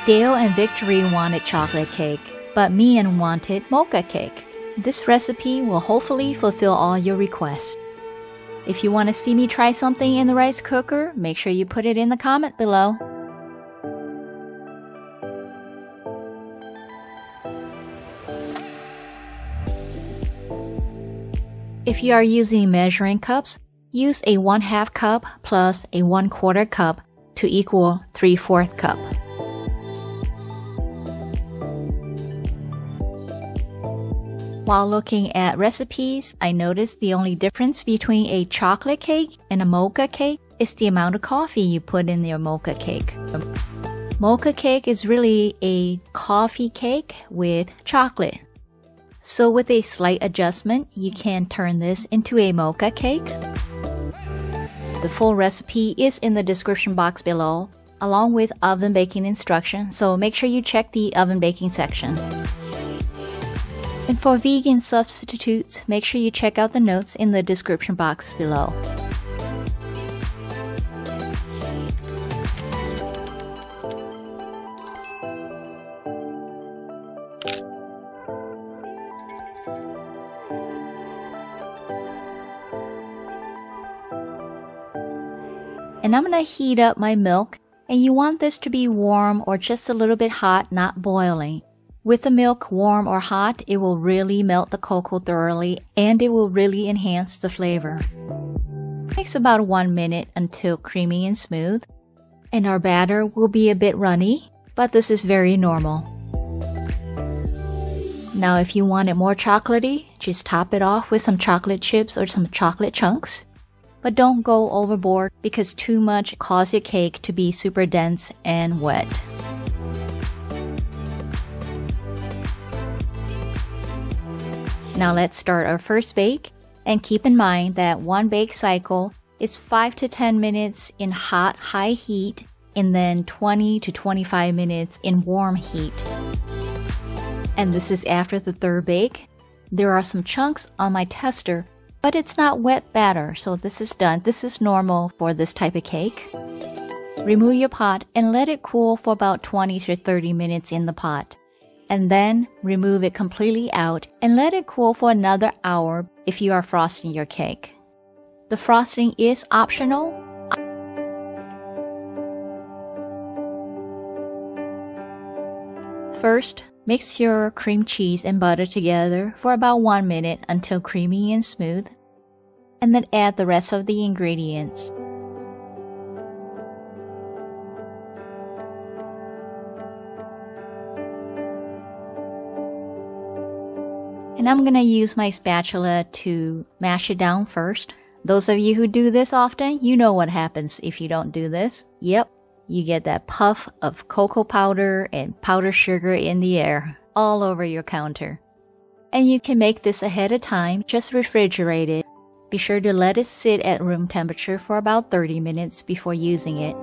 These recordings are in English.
Dale and Victory wanted chocolate cake, but Mian wanted mocha cake. This recipe will hopefully fulfill all your requests. If you want to see me try something in the rice cooker, make sure you put it in the comment below. If you are using measuring cups, use a 1/2 cup plus a 1/4 cup to equal 3/4 cup. While looking at recipes, I noticed the only difference between a chocolate cake and a mocha cake is the amount of coffee you put in your mocha cake. Mocha cake is really a coffee cake with chocolate. So with a slight adjustment, you can turn this into a mocha cake. The full recipe is in the description box below, along with oven baking instructions, so make sure you check the oven baking section. And for vegan substitutes, make sure you check out the notes in the description box below. And I'm going to heat up my milk, and you want this to be warm or just a little bit hot, not boiling. With the milk warm or hot, it will really melt the cocoa thoroughly and it will really enhance the flavor. It takes about 1 minute until creamy and smooth, and our batter will be a bit runny, but this is very normal. Now if you want it more chocolatey, just top it off with some chocolate chips or some chocolate chunks. But don't go overboard because too much causes your cake to be super dense and wet. Now let's start our first bake, and keep in mind that one bake cycle is 5 to 10 minutes in hot, high heat, and then 20 to 25 minutes in warm heat. And this is after the third bake. There are some chunks on my tester, but it's not wet batter, so this is done. This is normal for this type of cake. Remove your pot and let it cool for about 20 to 30 minutes in the pot. And then remove it completely out and let it cool for another hour if you are frosting your cake. The frosting is optional. First, mix your cream cheese and butter together for about 1 minute until creamy and smooth, and then add the rest of the ingredients. And I'm gonna use my spatula to mash it down first. Those of you who do this often, you know what happens if you don't do this. Yep, you get that puff of cocoa powder and powdered sugar in the air all over your counter. And you can make this ahead of time, just refrigerate it. Be sure to let it sit at room temperature for about 30 minutes before using it.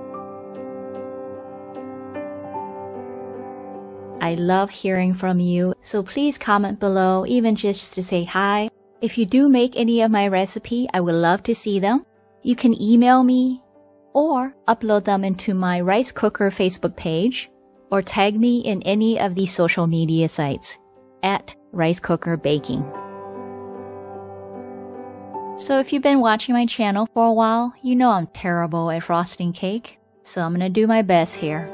I love hearing from you, so please comment below, even just to say hi. If you do make any of my recipe, I would love to see them. You can email me or upload them into my rice cooker Facebook page, or tag me in any of these social media sites at Rice Cooker Baking. So if you've been watching my channel for a while, you know I'm terrible at frosting cake, so I'm gonna do my best here.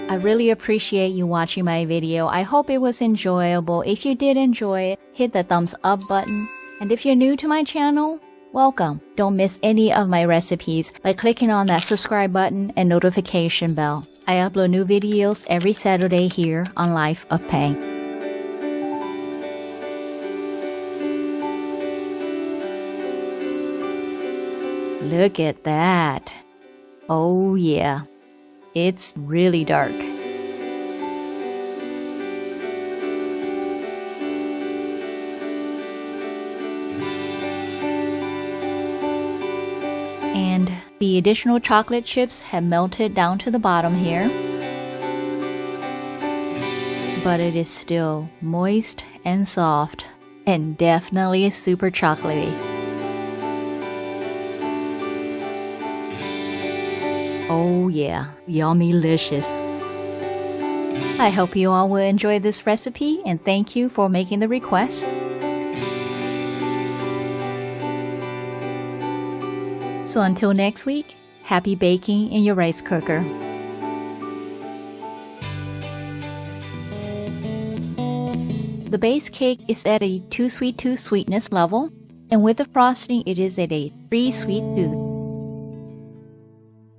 I really appreciate you watching my video. I hope it was enjoyable. If you did enjoy it, hit the thumbs up button. And if you're new to my channel, welcome. Don't miss any of my recipes by clicking on that subscribe button and notification bell. I upload new videos every Saturday here on Life of Pang. Look at that. Oh yeah. It's really dark. And the additional chocolate chips have melted down to the bottom here. But it is still moist and soft, and definitely super chocolatey. Oh yeah, yummy-licious. I hope you all will enjoy this recipe, and thank you for making the request. So until next week, happy baking in your rice cooker. The base cake is at a 2 sweet tooth sweetness level, and with the frosting it is at a 3 sweet tooth.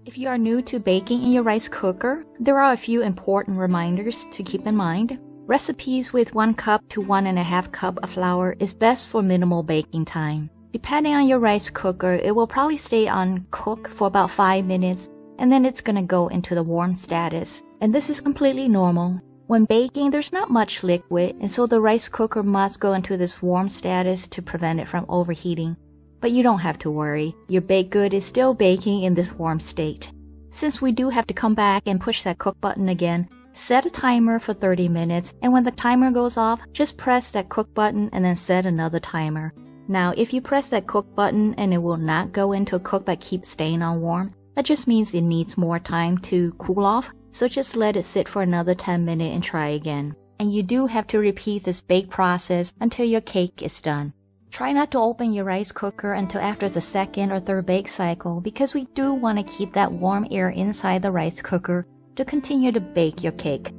If you are new to baking in your rice cooker, there are a few important reminders to keep in mind. Recipes with 1 cup to 1.5 cup of flour is best for minimal baking time. Depending on your rice cooker, it will probably stay on cook for about 5 minutes, and then it's gonna go into the warm status. And this is completely normal. When baking, there's not much liquid, and so the rice cooker must go into this warm status to prevent it from overheating. But you don't have to worry. Your baked good is still baking in this warm state. Since we do have to come back and push that cook button again, set a timer for 30 minutes, and when the timer goes off, just press that cook button and then set another timer. Now, if you press that cook button and it will not go into a cook but keep staying on warm, that just means it needs more time to cool off. So just let it sit for another 10 minutes and try again. And you do have to repeat this bake process until your cake is done. Try not to open your rice cooker until after the 2nd or 3rd bake cycle, because we do want to keep that warm air inside the rice cooker to continue to bake your cake.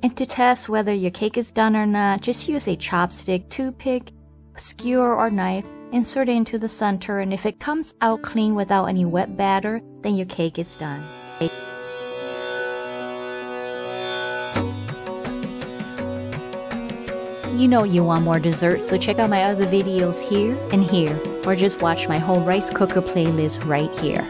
And to test whether your cake is done or not, just use a chopstick, toothpick, skewer or knife, insert it into the center, and if it comes out clean without any wet batter, then your cake is done. You know you want more dessert, so check out my other videos here and here, or just watch my whole rice cooker playlist right here.